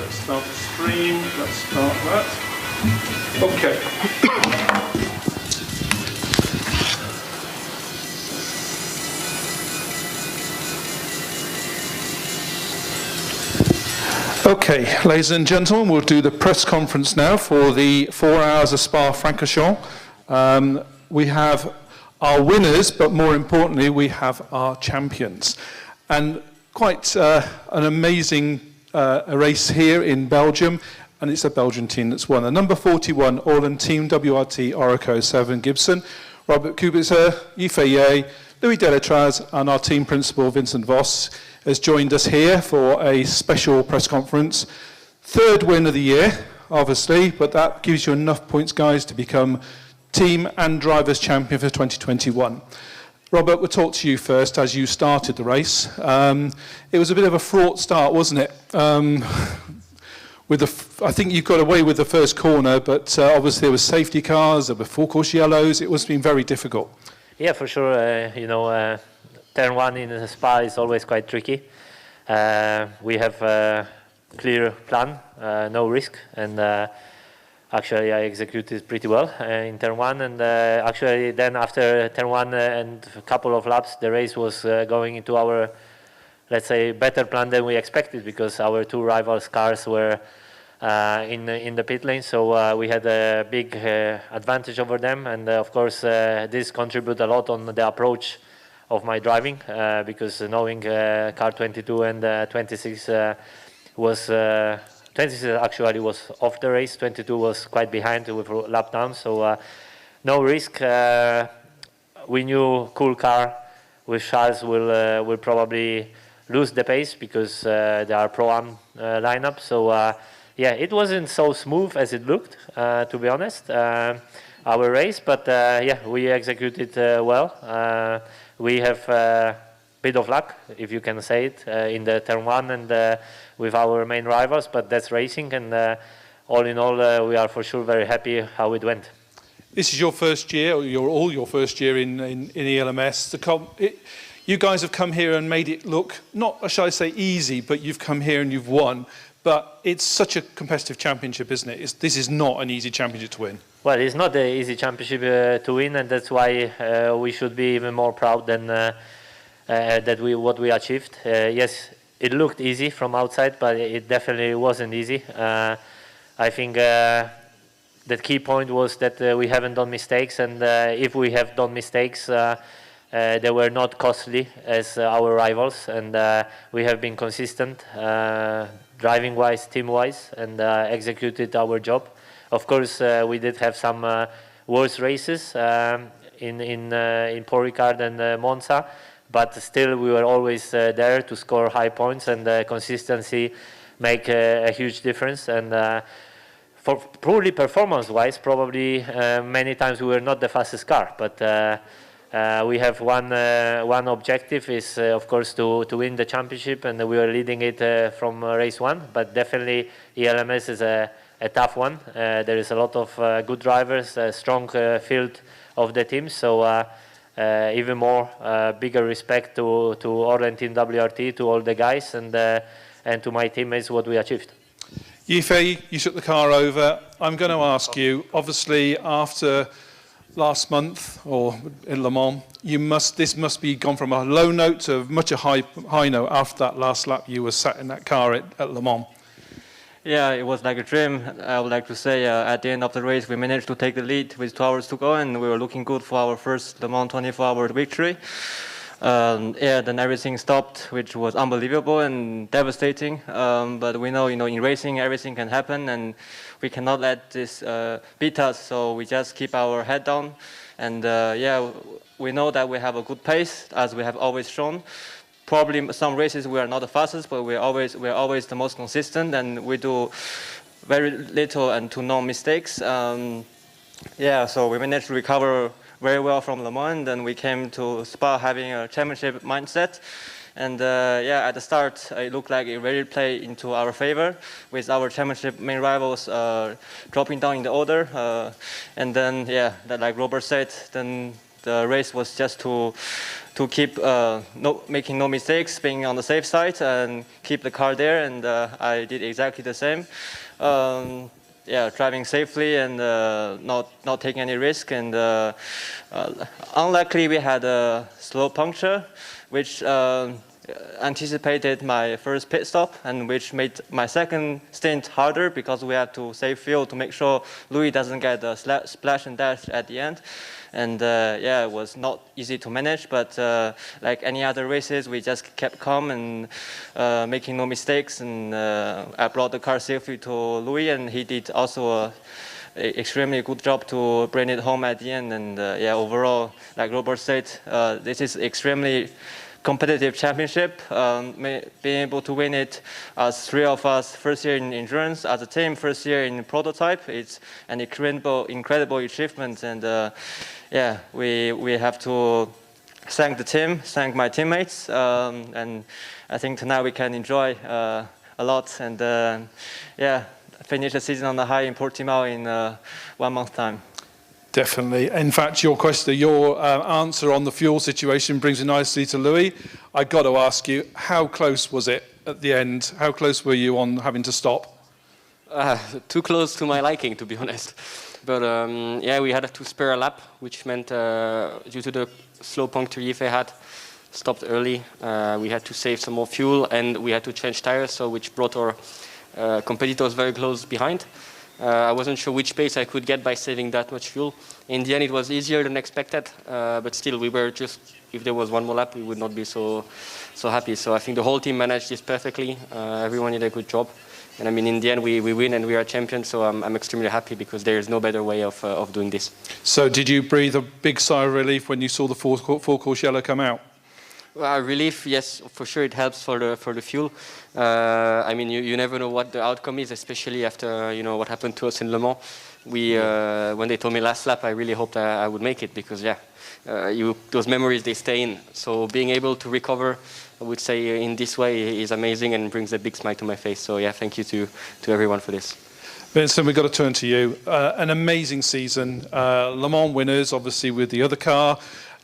Let's start the stream. Let's start that. Okay. Okay, ladies and gentlemen, we'll do the press conference now for the 4 hours of Spa-Francorchamps. We have our winners, but more importantly, we have our champions. And quite an amazing race here in Belgium, and it's a Belgian team that's won. The number 41, Orland Team WRT Orico 7 Gibson, Robert Kubica, Yifei, Louis Delatraz, and our team principal, Vincent Voss, has joined us here for a special press conference. Third win of the year, obviously, but that gives you enough points, guys, to become team and drivers champion for 2021. Robert, we'll talk to you first as you started the race. It was a bit of a fraught start, wasn't it? I think you got away with the first corner, but obviously there were safety cars, there were full course yellows. It must have been very difficult. Yeah, for sure. Turn 1 in Spa is always quite tricky. We have a clear plan, no risk, and actually I executed pretty well in turn 1. And actually then after turn 1 and a couple of laps, the race was going into our, let's say, better plan than we expected, because our two rivals' cars were in the pit lane, so we had a big advantage over them. And of course this contributed a lot on the approach of my driving, because knowing car 22 and 26 was 26 actually was off the race, 22 was quite behind with lap down, so no risk. We knew cool car with Charles will probably lose the pace, because they are pro-am lineup, so yeah, it wasn't so smooth as it looked, to be honest, our race, but yeah, we executed well. We have a bit of luck, if you can say it, in the turn 1 and with our main rivals, but that's racing, and all in all, we are for sure very happy how it went. This is your first year, or your first year in ELMS. You guys have come here and made it look, not, shall I say, easy, but you've come here and you've won. But it's such a competitive championship, isn't it? This is not an easy championship to win. Well, it's not an easy championship to win, and that's why we should be even more proud than what we achieved. Yes, it looked easy from outside, but it definitely wasn't easy. I think the key point was that we haven't done mistakes, and if we have done mistakes, they were not costly as our rivals, and we have been consistent. Driving-wise, team-wise, and executed our job. Of course, we did have some worse races in Paul Ricard and Monza, but still we were always there to score high points, and consistency make a huge difference. And for purely performance-wise, probably many times we were not the fastest car, but we have one objective is of course to win the championship, and we are leading it from race 1, but definitely ELMS is a tough one. There is a lot of good drivers, a strong field of the team, so even more bigger respect to Orland Team WRT, to all the guys, and to my teammates what we achieved. Yifei, you took the car over. I'm going to ask you, obviously after last month, or in Le Mans, this must be gone from a low note to much a high note after that last lap you were sat in that car at Le Mans. Yeah, it was like a dream. I would like to say at the end of the race we managed to take the lead with 2 hours to go, and we were looking good for our first Le Mans 24-hour victory. Yeah, then everything stopped, which was unbelievable and devastating. But we know, in racing everything can happen, and we cannot let this beat us. So we just keep our head down, and yeah, we know that we have a good pace, as we have always shown. Probably some races we are not the fastest, but we're always the most consistent, and we do very little and to no mistakes. Yeah, so we managed to recover very well from Le Mans, and then we came to Spa having a championship mindset. And yeah, at the start, it looked like it really played into our favor, with our championship main rivals dropping down in the order. And then, yeah, like Robert said, then The race was just to keep making no mistakes, being on the safe side, and keep the car there. And I did exactly the same. Driving safely and not taking any risk. And unluckily, we had a slow puncture, which anticipated my first pit stop, and which made my second stint harder because we had to save fuel to make sure Louis doesn't get a splash and dash at the end. And it was not easy to manage, but like any other races, we just kept calm and making no mistakes. And I brought the car safely to Louis, and he did also an extremely good job to bring it home at the end. And overall, like Robert said, this is extremely competitive championship. Being able to win it as three of us first year in endurance, as a team first year in prototype, it's an incredible achievement. And we have to thank the team, thank my teammates, and I think tonight we can enjoy a lot and finish the season on a high in Portimao in 1 month's time. Definitely. In fact, your answer on the fuel situation brings me nicely to Louis. I got to ask you, how close was it at the end? How close were you on having to stop? Too close to my liking, to be honest. But we had to spare a lap, which meant due to the slow puncture Yifei had, stopped early. We had to save some more fuel, and we had to change tires, which brought our competitors very close behind. I wasn't sure which pace I could get by saving that much fuel. In the end, it was easier than expected, but still, we were just, if there was one more lap, we would not be so happy. So I think the whole team managed this perfectly. Everyone did a good job. And I mean, in the end, we win and we are champions, so I'm extremely happy because there is no better way of doing this. So did you breathe a big sigh of relief when you saw the four-course yellow come out? Relief, yes, for sure it helps for the fuel. I mean, you never know what the outcome is, especially after what happened to us in Le Mans. When they told me last lap, I really hoped I would make it because those memories, they stay in. So being able to recover, I would say, in this way is amazing and brings a big smile to my face. So thank you to everyone for this. Vincent, we've got to turn to you. An amazing season. Le Mans winners, obviously, with the other car.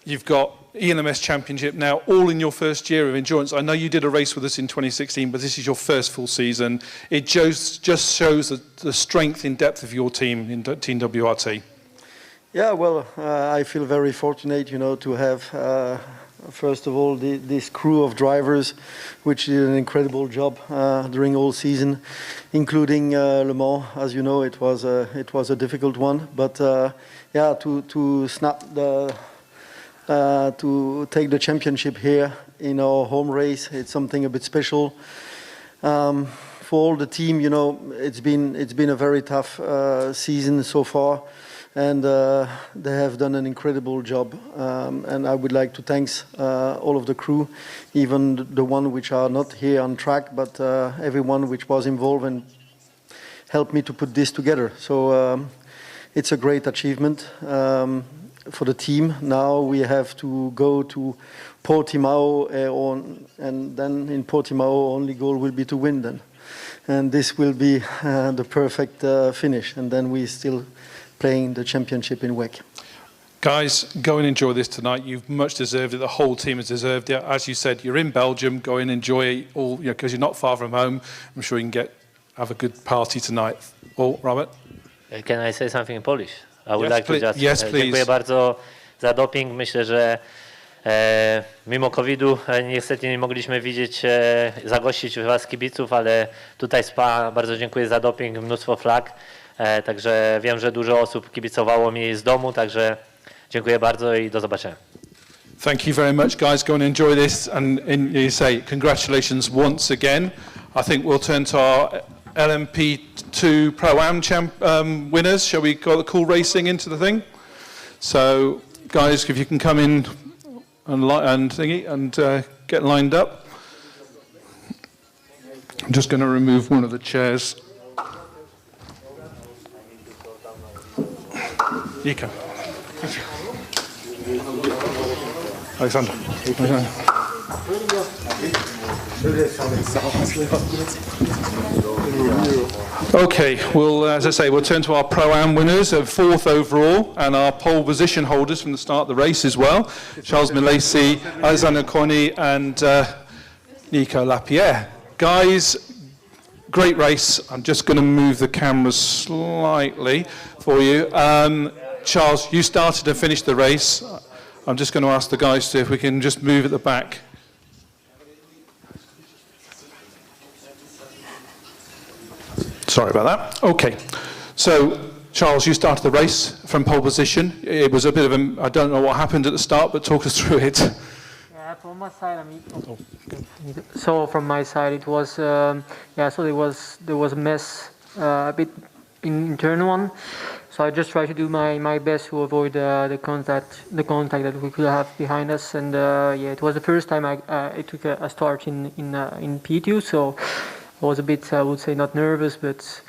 You've got ELMS Championship now, all in your first year of endurance. I know you did a race with us in 2016, but this is your first full season. It just shows the strength in depth of your team in Team WRT. Yeah, well, I feel very fortunate, to have, first of all, this crew of drivers, which did an incredible job during all season, including Le Mans. As you know, it was a difficult one, but to snap to take the championship here in our home race, it's something a bit special. For all the team, it's been a very tough season so far, and they have done an incredible job. And I would like to thank all of the crew, even the one which are not here on track, but everyone which was involved and helped me to put this together. So it's a great achievement. For the team. Now we have to go to Portimao, and then in Portimao only goal will be to win then. And this will be the perfect finish, and then we still playing the championship in WEC. Guys, go and enjoy this tonight. You've much deserved it. The whole team has deserved it. As you said, you're in Belgium. Go and enjoy it all, because you're not far from home. I'm sure you can have a good party tonight. Oh, Robert? Can I say something in Polish? I would like to just... Yes, please. Dziękuję bardzo za doping. Myślę, że mimo COVID-u niestety nie mogliśmy zagościć was kibiców, ale tutaj Spa bardzo dziękuję za doping, mnóstwo flag. Także wiem, że dużo osób kibicowało mi z domu, także dziękuję bardzo i do zobaczenia. Thank you very much, guys. Go and enjoy this. And you say congratulations once again. I think we'll turn to our LMP3 Pro-Am winners. Shall we call racing into the thing? So, guys, if you can come in and get lined up. I'm just going to remove one of the chairs. Ika. Alexander. Okay, well, as I say, we'll turn to our Pro-Am winners of 4th overall and our pole position holders from the start of the race as well. Charles Milesi, Alexander Corny and Nico Lapierre. Guys, great race. I'm just going to move the camera slightly for you. Charles, you started and finished the race. I'm just going to ask the guys to, if we can just move at the back. Sorry about that. Okay. So, Charles, you started the race from pole position. It was a bit of a, I don't know what happened at the start, but talk us through it. Yeah, from my side, I mean, so from my side, it was, yeah, so there was a mess, a bit in turn one. So I just tried to do my best to avoid the contact that we could have behind us. And yeah, it was the first time I took a start in P2, so I was a bit, I would say, not nervous, but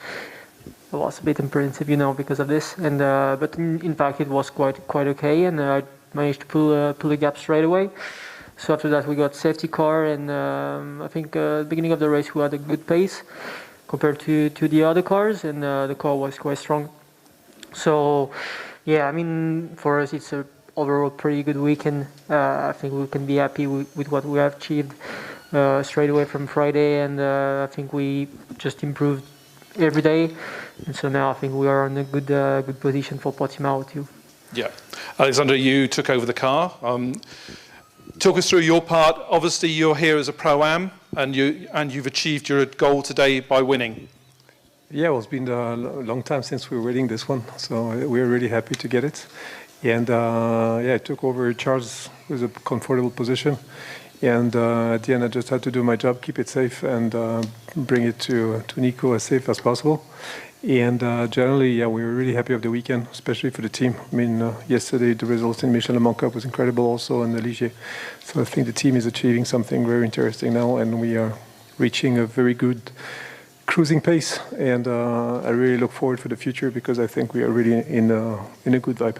I was a bit apprehensive, you know, because of this. And but in fact, it was quite okay, and I managed to pull a gap straight away. So after that, we got safety car, and I think at the beginning of the race we had a good pace compared to the other cars, and the car was quite strong. So yeah, I mean, for us it's a overall pretty good weekend. I think we can be happy with what we have achieved straight away from Friday, and I think we just improved every day, and so now I think we are in a good position for Portimao too. Yeah, Alexander, you took over the car. Talk us through your part. Obviously, you're here as a Pro-Am, and you've achieved your goal today by winning. Yeah, well, it's been a long time since we were winning this one, so we're really happy to get it. And yeah, I took over Charles with a comfortable position. And at the end, I just had to do my job, keep it safe, and bring it to Nico as safe as possible. And generally, yeah, we were really happy with the weekend, especially for the team. I mean, yesterday the results in Michelin Le Mans Cup was incredible also, and the Ligier. So I think the team is achieving something very interesting now, and we are reaching a very good cruising pace. And I really look forward for the future because I think we are really in a good vibe.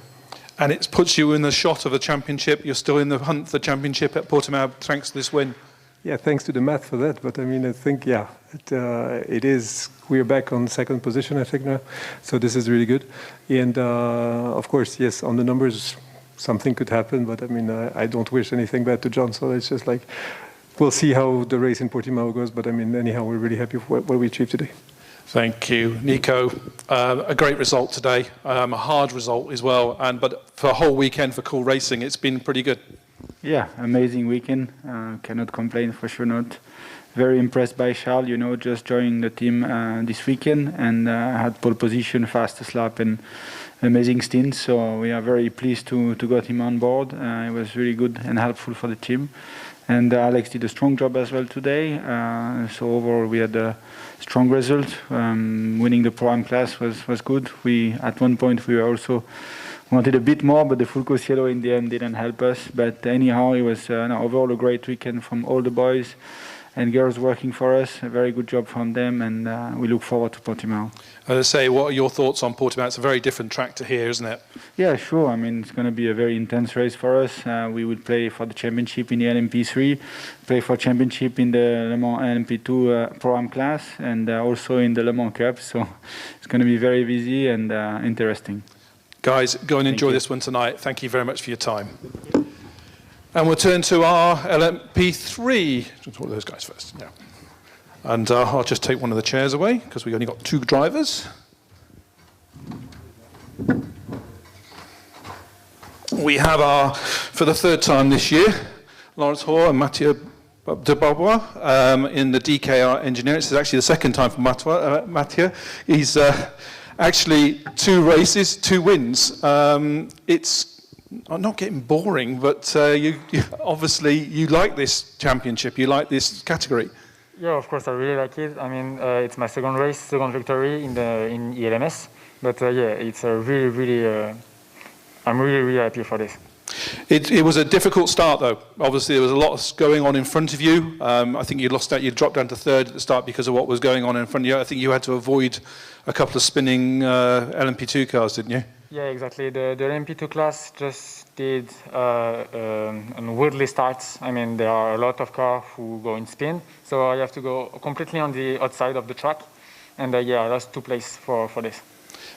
And it puts you in the shot of the championship. You're still in the hunt for the championship at Portimao thanks to this win. Yeah, thanks to the math for that. But I mean, I think, yeah, it is. We're back on second position, I think now. So this is really good. And of course, yes, on the numbers, something could happen. But I mean, I don't wish anything bad to John. So it's just like, we'll see how the race in Portimao goes. But I mean, anyhow, we're really happy with what we achieved today. Thank you, Nico. A great result today, a hard result as well, but for a whole weekend for Cool Racing, it's been pretty good. Yeah, amazing weekend. Cannot complain, for sure not. Very impressed by Charles, you know, just joining the team this weekend, and had pole position, fastest lap, and amazing stint. So we are very pleased to get him on board. It was really good and helpful for the team. And Alex did a strong job as well today. So overall, we had a strong result. Winning the Pro-Am class was good. At one point we also wanted a bit more, but the full course yellow in the end didn't help us. But anyhow, it was overall a great weekend from all the boys and girls working for us. A very good job from them, and we look forward to Portimao. As I say, what are your thoughts on Portimao? It's a very different track to here, isn't it? Yeah, sure. I mean, it's going to be a very intense race for us. We will play for the championship in the LMP3, play for championship in the Le Mans LMP2 Pro-Am class, and also in the Le Mans Cup. So it's going to be very busy and interesting. Guys, go and enjoy this one tonight. Thank you very much for your time. And we'll turn to our LMP3. Let's talk to those guys first. Yeah. And I'll just take one of the chairs away because we've only got two drivers. We have for the third time this year, Lawrence Hoare and Mathieu de Barbois in the DKR engineering. This is actually the second time for Mathieu. He's actually 2 races, 2 wins. It's not getting boring, but you obviously you like this championship, you like this category. Yeah, of course, I really like it. I mean, it's my second race, second victory in ELMS. But yeah, it's a really, I'm really happy for this. It was a difficult start, though. Obviously, there was a lot going on in front of you. I think you dropped down to 3rd at the start because of what was going on in front of you. I think you had to avoid a couple of spinning LMP2 cars, didn't you? Yeah, exactly. The LMP2 class just did weirdly starts. I mean, there are a lot of cars who go in spin, so I have to go completely on the outside of the track. and yeah, I lost 2 places for this.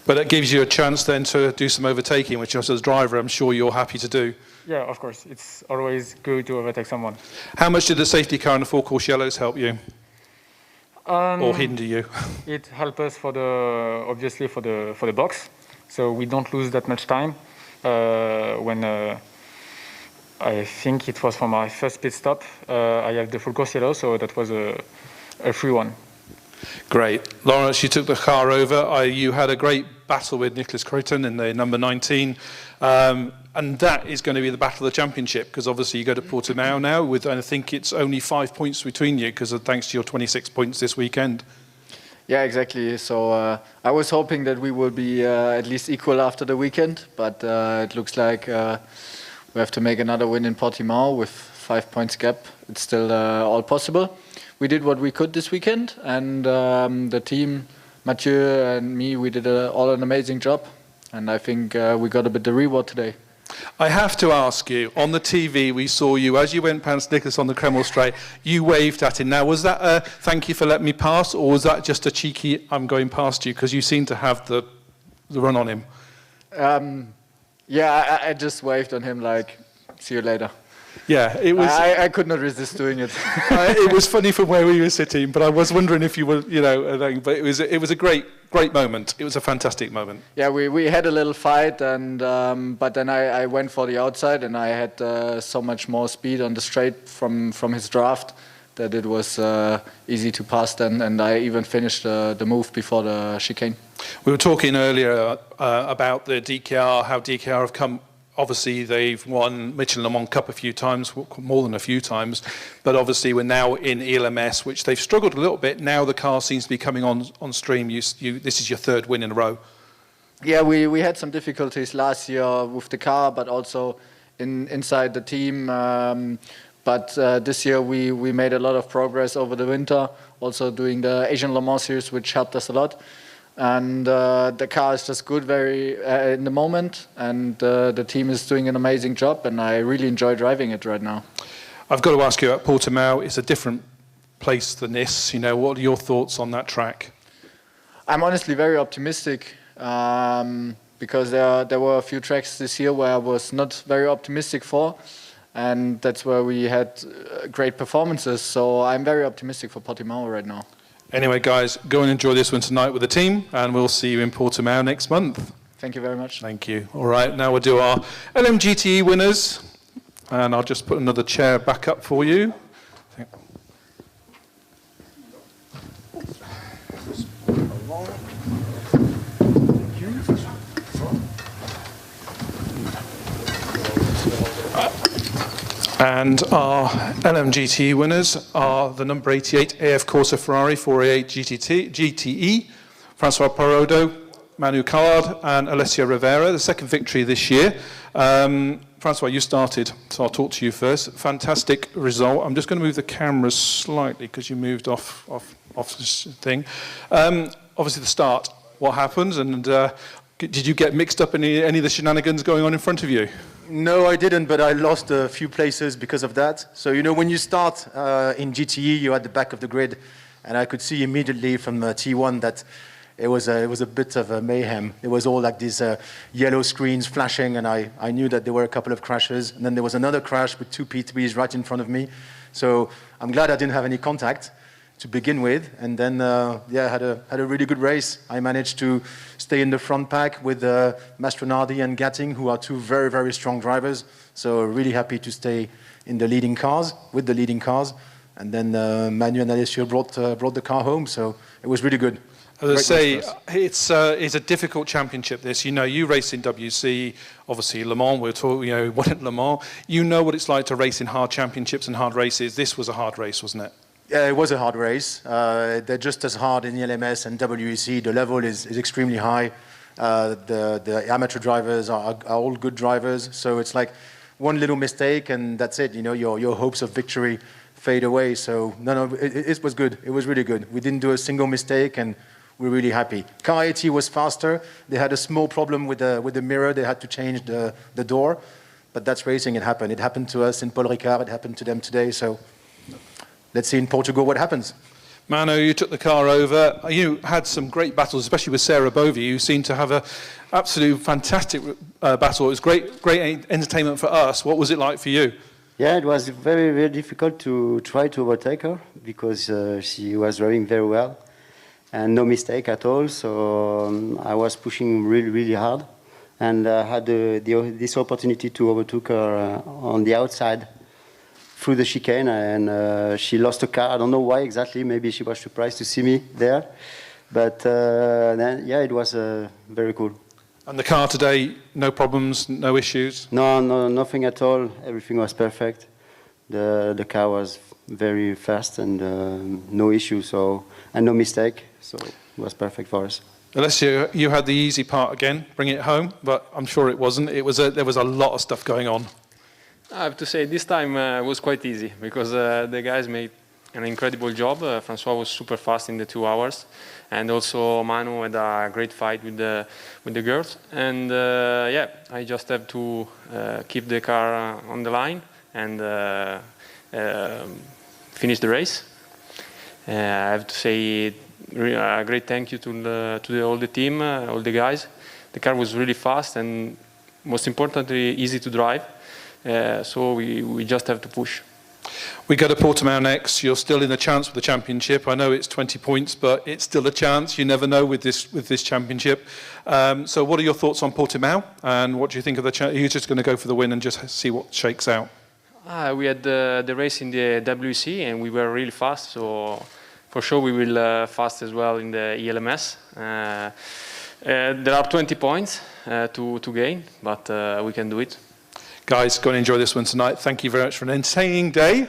But it gives you a chance then to do some overtaking, which as a driver, I'm sure you're happy to do. Yeah, of course. It's always good to overtake someone. How much did the safety car and the four-course yellows help you? Or hinder you? It helps us obviously for the box, so we don't lose that much time. When I think it was for my first pit stop, I have the full course yellow, so that was a free one. Great. Lawrence, you took the car over. You had a great battle with Nicholas Creighton in the number 19. And that is going to be the battle of the championship, because obviously you go to Portimao now with, I think it's only 5 points between you, because thanks to your 26 points this weekend. Yeah, exactly. So I was hoping that we will be at least equal after the weekend, but it looks like we have to make another win in Portimao with 5 points gap. It's still all possible. We did what we could this weekend, and the team, Mathieu and me, we did all an amazing job, and I think we got a bit of reward today. I have to ask you, on the TV we saw you, as you went past Nicholas on the Kreml Straight, you waved at him. Now, was that a thank you for letting me pass, or was that just a cheeky, I'm going past you, because you seem to have the run on him? Yeah, I just waved on him like, see you later. Yeah, it was. I could not resist doing it. It was funny from where we were sitting, but I was wondering if you were, but it was a great moment. It was a fantastic moment. Yeah, we had a little fight, and but then I went for the outside, and I had so much more speed on the straight from his draft that it was easy to pass then, and I even finished the move before the chicane. We were talking earlier about the DKR, how DKR have come. Obviously, they've won Michelin Le Mans Cup a few times, more than a few times, but obviously we're now in ELMS, which they've struggled a little bit. Now the car seems to be coming on stream. This is your 3rd win in a row. Yeah, we had some difficulties last year with the car, but also inside the team. But this year we made a lot of progress over the winter, also doing the Asian Le Mans series, which helped us a lot. And the car is just good in the moment, and the team is doing an amazing job, and I really enjoy driving it right now. I've got to ask you about Portimao. It's a different place than this. What are your thoughts on that track? I'm honestly very optimistic because there were a few tracks this year where I was not very optimistic for, and that's where we had great performances. So I'm very optimistic for Portimao right now. Anyway, guys, go and enjoy this one tonight with the team, and we'll see you in Portimao next month. Thank you very much. Thank you. All right, now we'll do our LMGTE winners, and I'll just put another chair back up for you. And our LMGTE winners are the number 88 AF Corsa Ferrari 488 GTE, Francois Parodo, Manu Callard, and Alessio Rivera, the 2nd victory this year. Francois, you started, so I'll talk to you first. Fantastic result. I'm just going to move the camera slightly because you moved off this thing. Obviously, the start. What happened? And did you get mixed up in any of the shenanigans going on in front of you? No, I didn't, but I lost a few places because of that. So, when you start in GTE, you're at the back of the grid, and I could see immediately from T1 that it was a bit of a mayhem. It was all like these yellow screens flashing, and I knew that there were a couple of crashes. And then there was another crash with 2 P3s right in front of me. So I'm glad I didn't have any contact to begin with, and then had a really good race. I managed to stay in the front pack with Mastronardi and Gatting, who are 2 very, very strong drivers. So really happy to stay in the leading cars, with the leading cars. And then Manu and Alessio brought the car home, so it was really good. As I say, it's a difficult championship. This, you race in WC, obviously Le Mans. We're talking, won at Le Mans. You know what it's like to race in hard championships and hard races. This was a hard race, wasn't it? Yeah, it was a hard race. They're just as hard in LMS and WEC. The level is extremely high. The amateur drivers are all good drivers. So it's like one little mistake and that's it. Your hopes of victory fade away. So no, it was good. It was really good. We didn't do a single mistake and we're really happy. Car 80 was faster. They had a small problem with the mirror. They had to change the door. But that's racing. It happened. It happened to us in Paul Ricard. It happened to them today. So let's see in Portugal what happens. Manu, you took the car over. You had some great battles, especially with Sarah Bovey, who seemed to have an absolute fantastic battle. It was great entertainment for us. What was it like for you? Yeah, it was very, very difficult to try to overtake her because she was driving very well and no mistake at all. So I was pushing really, really hard, and I had this opportunity to overtake her on the outside through the chicane, and she lost the car. I don't know why exactly. Maybe she was surprised to see me there, but then, yeah, it was very cool. And the car today, no problems, no issues? No, nothing at all. Everything was perfect. The car was very fast and no issue, and no mistake. So it was perfect for us. Alessio, you had the easy part again, bring it home, but I'm sure it wasn't. There was a lot of stuff going on. I have to say this time was quite easy because the guys made an incredible job. Francois was super fast in the 2 hours, and also Manu had a great fight with the girls. And yeah, I just have to keep the car on the line and finish the race. I have to say a great thank you to all the team, all the guys. The car was really fast and, most importantly, easy to drive. So we just have to push. We go to Portimao next. You're still in the chance for the championship. I know it's 20 points, but it's still a chance. You never know with this championship. So what are your thoughts on Portimao? And what do you think of the chance? Are you just going to go for the win and just see what shakes out? We had the race in the WC and we were really fast. So for sure we will fast as well in the ELMS. There are 20 points to gain, but we can do it. Guys, go and enjoy this one tonight. Thank you very much for an entertaining day.